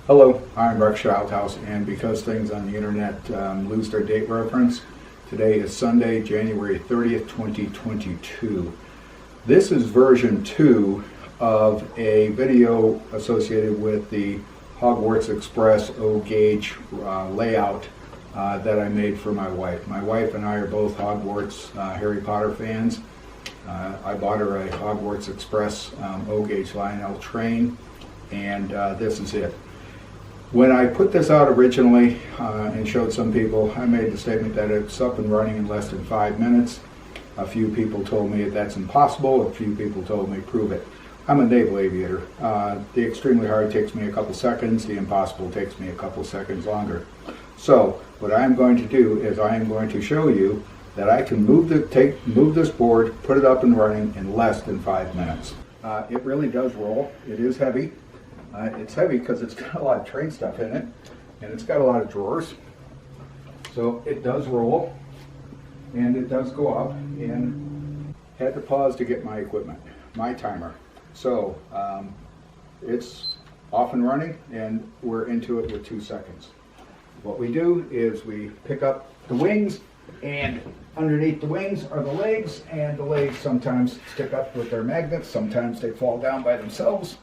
Hello, I'm Rex Schildhouse, and because things on the internet lose their date reference, today is Sunday, January 30th, 2022. This is version 2 of a video associated with the Hogwarts Express O-gauge layout that I made for my wife. My wife and I are both Hogwarts Harry Potter fans. I bought her a Hogwarts Express O-gauge Lionel train, and this is it. When I put this out originally and showed some people, I made the statement that it's up and running in less than 5 minutes. A few people told me that's impossible. A few people told me prove it. I'm a naval aviator. The extremely hard takes me a couple seconds. The impossible takes me a couple seconds longer. So what I'm going to do is I am going to show you that I can move this board, put it up and running in less than 5 minutes. It really does roll. It is heavy. It's heavy because it's got a lot of train stuff in it, and it's got a lot of drawers. So it does roll, and it does go up, and had to pause to get my equipment, my timer. So it's off and running, and we're into it with 2 seconds. What we do is we pick up the wings, and underneath the wings are the legs, and the legs sometimes stick up with their magnets, sometimes they fall down by themselves.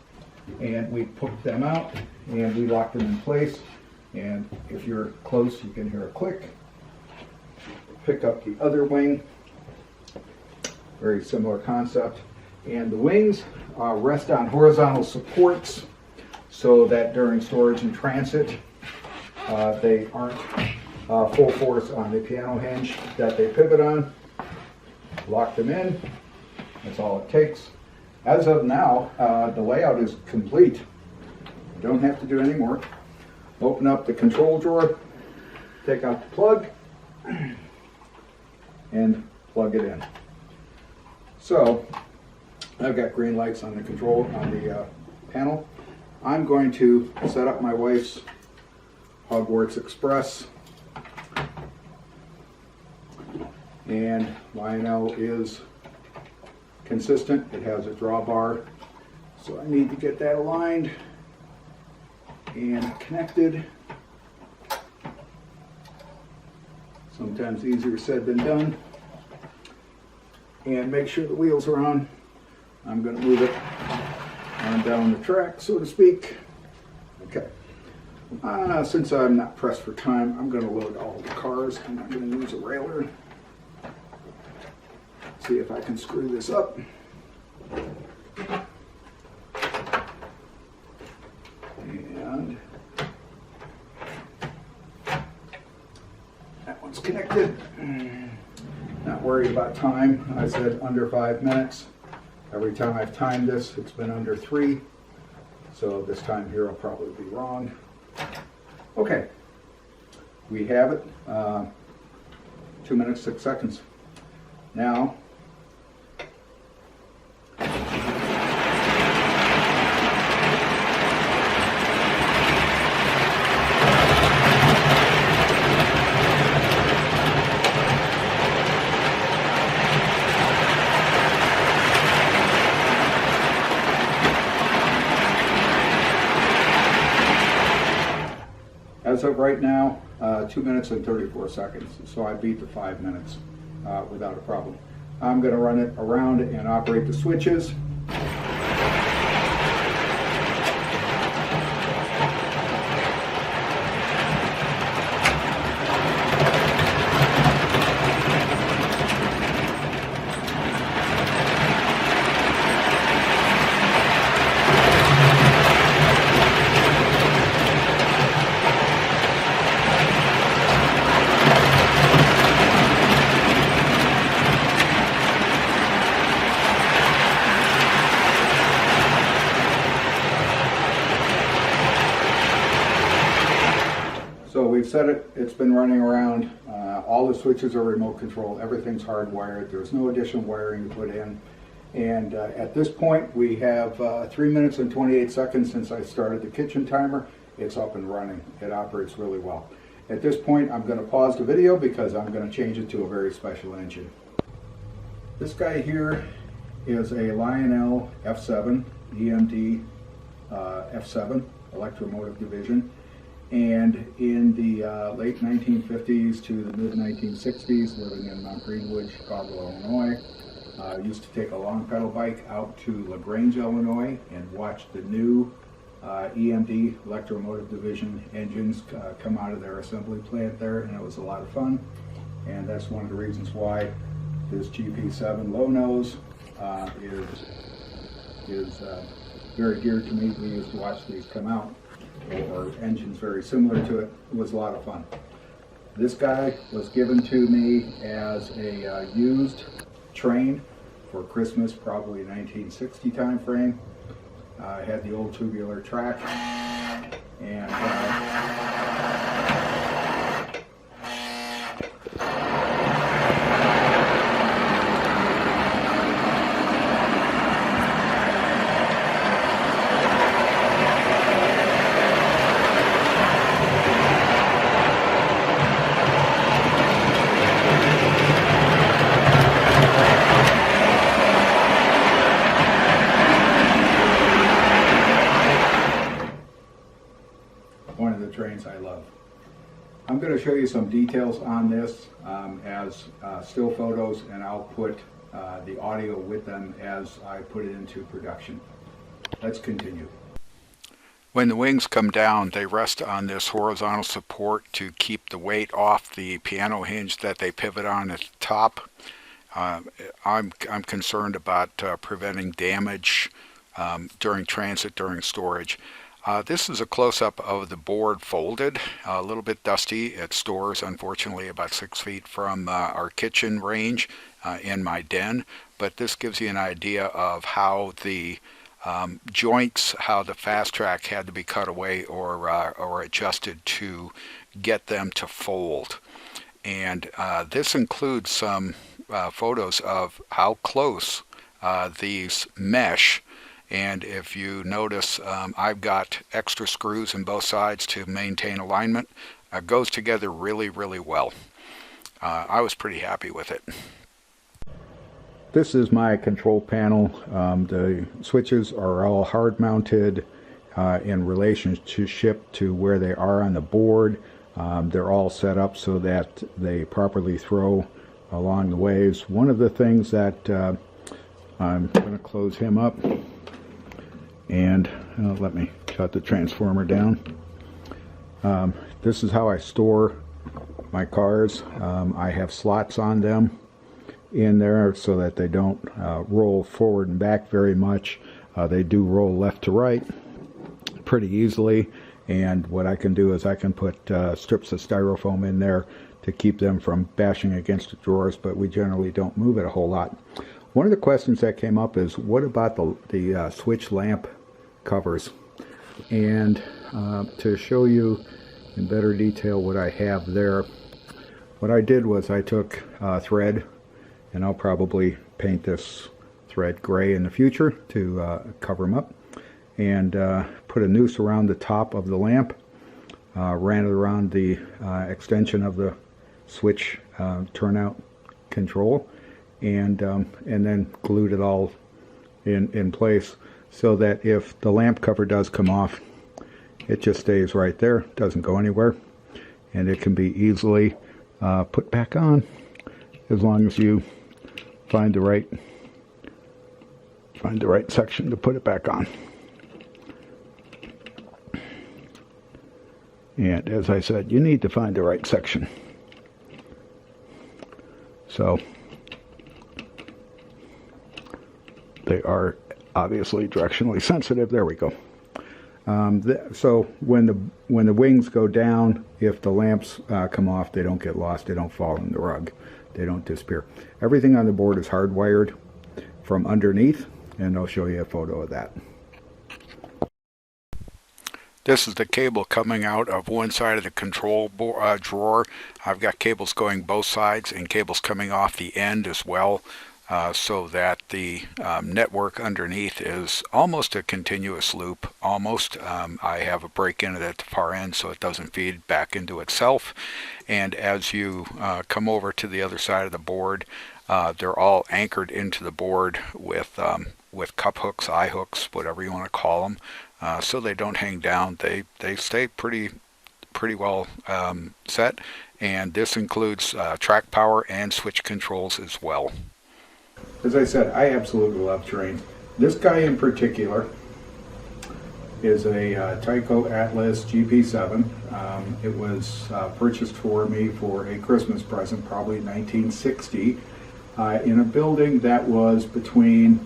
And we put them out and we lock them in place, and if you're close you can hear a click. Pick up the other wing, very similar concept, and the wings rest on horizontal supports so that during storage and transit they aren't full force on the piano hinge that they pivot on. Lock them in, that's all it takes. As of now, the layout is complete. You don't have to do any more. Open up the control drawer, take out the plug, and plug it in. So, I've got green lights on the panel. I'm going to set up my wife's Hogwarts Express, and Lionel is consistent. It has a drawbar, so I need to get that aligned and connected. Sometimes easier said than done. And make sure the wheels are on. I'm going to move it on down the track, so to speak. Okay. Since I'm not pressed for time, I'm going to load all the cars. I'm not going to use a railer. See if I can screw this up. And that one's connected. Not worried about time. I said under 5 minutes. Every time I've timed this, it's been under 3. So this time here I'll probably be wrong. Okay. We have it. 2 minutes, 6 seconds. Now, as of right now, 2 minutes and 34 seconds. So I beat the 5 minutes without a problem. I'm going to run it around and operate the switches. So we've set it, it's been running around. All the switches are remote control, everything's hardwired, there's no additional wiring to put in. And at this point we have 3 minutes and 28 seconds since I started the kitchen timer. It's up and running, it operates really well. At this point I'm going to pause the video because I'm going to change it to a very special engine. This guy here is a Lionel F7, EMD F7 electromotive division. And in the late 1950s to the mid 1960s, living in Mount Greenwood, Chicago, Illinois, used to take a long pedal bike out to LaGrange, Illinois, and watch the new EMD, electromotive division engines come out of their assembly plant there, and it was a lot of fun. And that's one of the reasons why this GP7 low nose is very dear to me. We used to watch these come out, or engines very similar to it. It was a lot of fun. This guy was given to me as a used train for Christmas, probably 1960 time frame. I had the old tubular track, and one of the trains I love. I'm going to show you some details on this as still photos, and I'll put the audio with them as I put it into production. Let's continue. When the wings come down, they rest on this horizontal support to keep the weight off the piano hinge that they pivot on at the top. I'm concerned about preventing damage during transit, during storage. This is a close-up of the board folded, a little bit dusty. It stores, unfortunately, about 6 feet from our kitchen range in my den, but this gives you an idea of how the joints, how the fast track had to be cut away or adjusted to get them to fold. And this includes some photos of how close these mesh. And if you notice, I've got extra screws in both sides to maintain alignment. It goes together really, really well. I was pretty happy with it. This is my control panel. The switches are all hard mounted in relationship to where they are on the board. They're all set up so that they properly throw along the ways. One of the things that I'm going to close him up, and let me shut the transformer down. This is how I store my cars. I have slots on them in there so that they don't roll forward and back very much. They do roll left to right pretty easily, and what I can do is I can put strips of styrofoam in there to keep them from bashing against the drawers, but we generally don't move it a whole lot. One of the questions that came up is, what about the switch lamp covers? And to show you in better detail what I have there, what I did was I took thread, and I'll probably paint this thread gray in the future to cover them up, and put a noose around the top of the lamp, ran it around the extension of the switch turnout control, and then glued it all in place so that if the lamp cover does come off, it just stays right there, doesn't go anywhere, and it can be easily put back on as long as you find the right section to put it back on. And as I said, you need to find the right section. So they are obviously directionally sensitive. There we go. So when the wings go down, if the lamps come off, they don't get lost. They don't fall in the rug. They don't disappear. Everything on the board is hardwired from underneath, and I'll show you a photo of that. This is the cable coming out of one side of the control drawer. I've got cables going both sides and cables coming off the end as well, so that the network underneath is almost a continuous loop. Almost. I have a break in it at the far end so it doesn't feed back into itself. And as you come over to the other side of the board, they're all anchored into the board with cup hooks, eye hooks, whatever you want to call them. so they don't hang down. They stay pretty well set, and this includes track power and switch controls as well. As I said, I absolutely love trains. This guy in particular is a Tyco Atlas GP7. It was purchased for me for a Christmas present, probably 1960, in a building that was between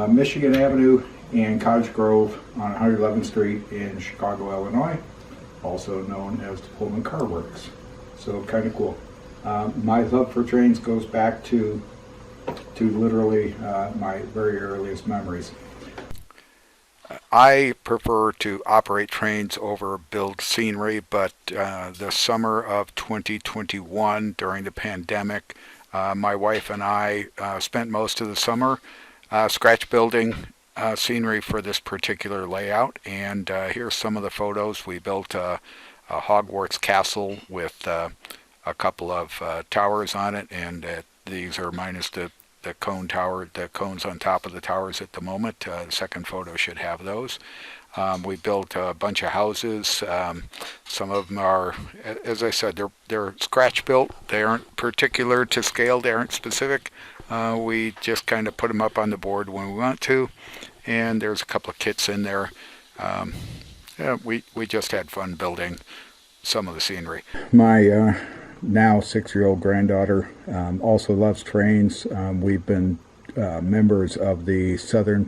Michigan Avenue and Cottage Grove on 111th Street in Chicago, Illinois, also known as the Pullman Car Works. So kind of cool. My love for trains goes back to literally my very earliest memories. I prefer to operate trains over build scenery, but the summer of 2021, during the pandemic, my wife and I spent most of the summer scratch building scenery for this particular layout, and here's some of the photos. We built a Hogwarts castle with a couple of towers on it, and these are minus the cone tower, the cones on top of the towers at the moment. The second photo should have those. We built a bunch of houses. Some of them are, as I said, they're scratch built. They aren't particular to scale. They aren't specific. We just kind of put them up on the board when we want to, and there's a couple of kits in there. Yeah, we just had fun building some of the scenery. My now 6-year-old granddaughter also loves trains. We've been members of the Southern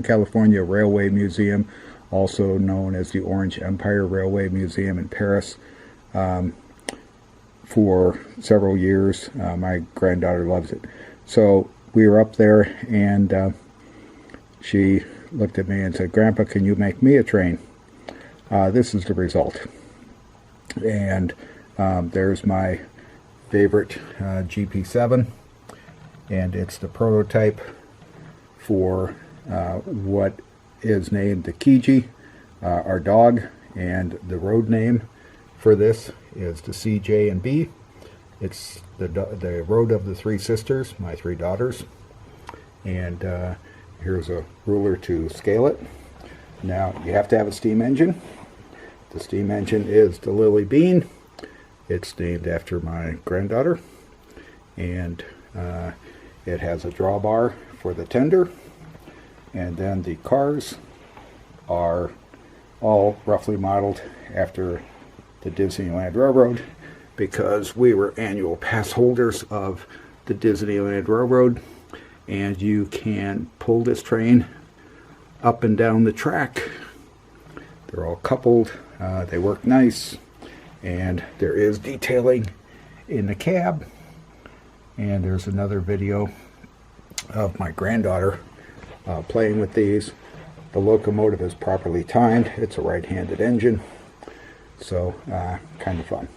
California Railway Museum, also known as the Orange Empire Railway Museum in Paris, for several years. My granddaughter loves it. So we were up there, and she looked at me and said, "Grandpa, can you make me a train?" This is the result. And there's my favorite GP7, and it's the prototype for what is named the Kiji, our dog, and the road name for this is the CJ and B. It's the road of the three sisters, my three daughters, and here's a ruler to scale it. Now you have to have a steam engine. The steam engine is the Lily Bean. It's named after my granddaughter, and it has a drawbar for the tender, and then the cars are all roughly modeled after the Disneyland Railroad, because we were annual pass holders of the Disneyland Railroad, and you can pull this train up and down the track. They're all coupled. They work nice, and there is detailing in the cab. And there's another video of my granddaughter playing with these. The locomotive is properly timed. It's a right-handed engine, so kind of fun.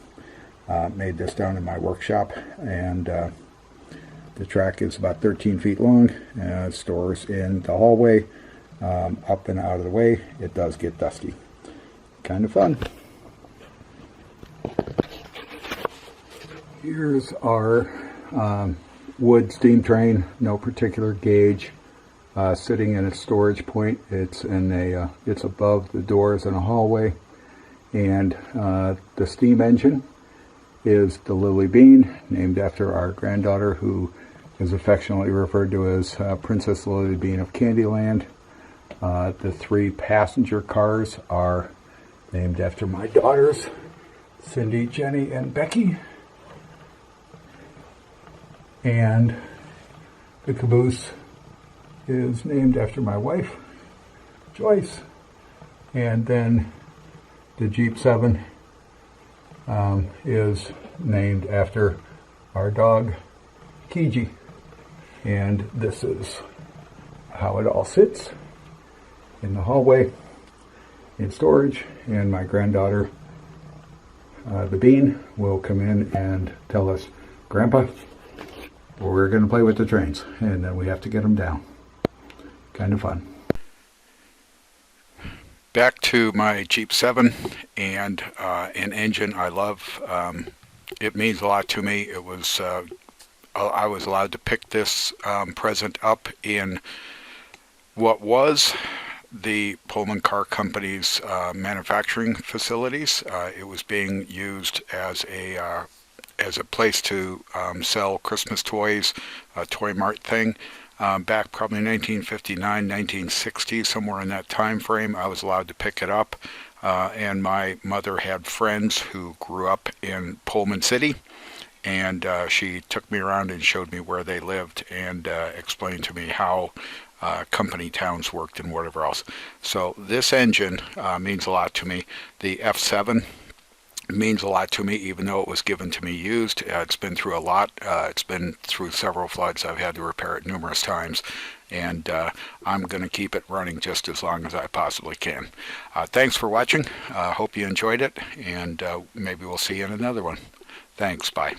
Made this down in my workshop, and the track is about 13 feet long. Stores in the hallway, up and out of the way. It does get dusty. Kind of fun. Here's our wood steam train, no particular gauge, sitting in a storage point. It's in a it's above the doors in a hallway, and the steam engine is the Lily Bean, named after our granddaughter, who is affectionately referred to as Princess Lily Bean of Candyland. The three passenger cars are named after my daughters, Cindy, Jenny, and Becky. And the caboose is named after my wife, Joyce. And then the Jeep 7 is named after our dog, Kiji. And this is how it all sits in the hallway in storage. And my granddaughter, the Bean, will come in and tell us, "Grandpa, we're going to play with the trains, and then we have to get them down." Kind of fun. Back to my Jeep 7 and an engine I love. It means a lot to me. It was I was allowed to pick this present up in what was the Pullman Car Company's manufacturing facilities. It was being used as a place to sell Christmas toys, a toy mart thing. Back probably 1959, 1960, somewhere in that time frame, I was allowed to pick it up. And my mother had friends who grew up in Pullman City, and she took me around and showed me where they lived and explained to me how company towns worked and whatever else. So this engine means a lot to me. The F7 means a lot to me, even though it was given to me used. It's been through a lot. It's been through several floods. I've had to repair it numerous times, and I'm going to keep it running just as long as I possibly can. Thanks for watching. Hope you enjoyed it, and maybe we'll see you in another one. Thanks. Bye.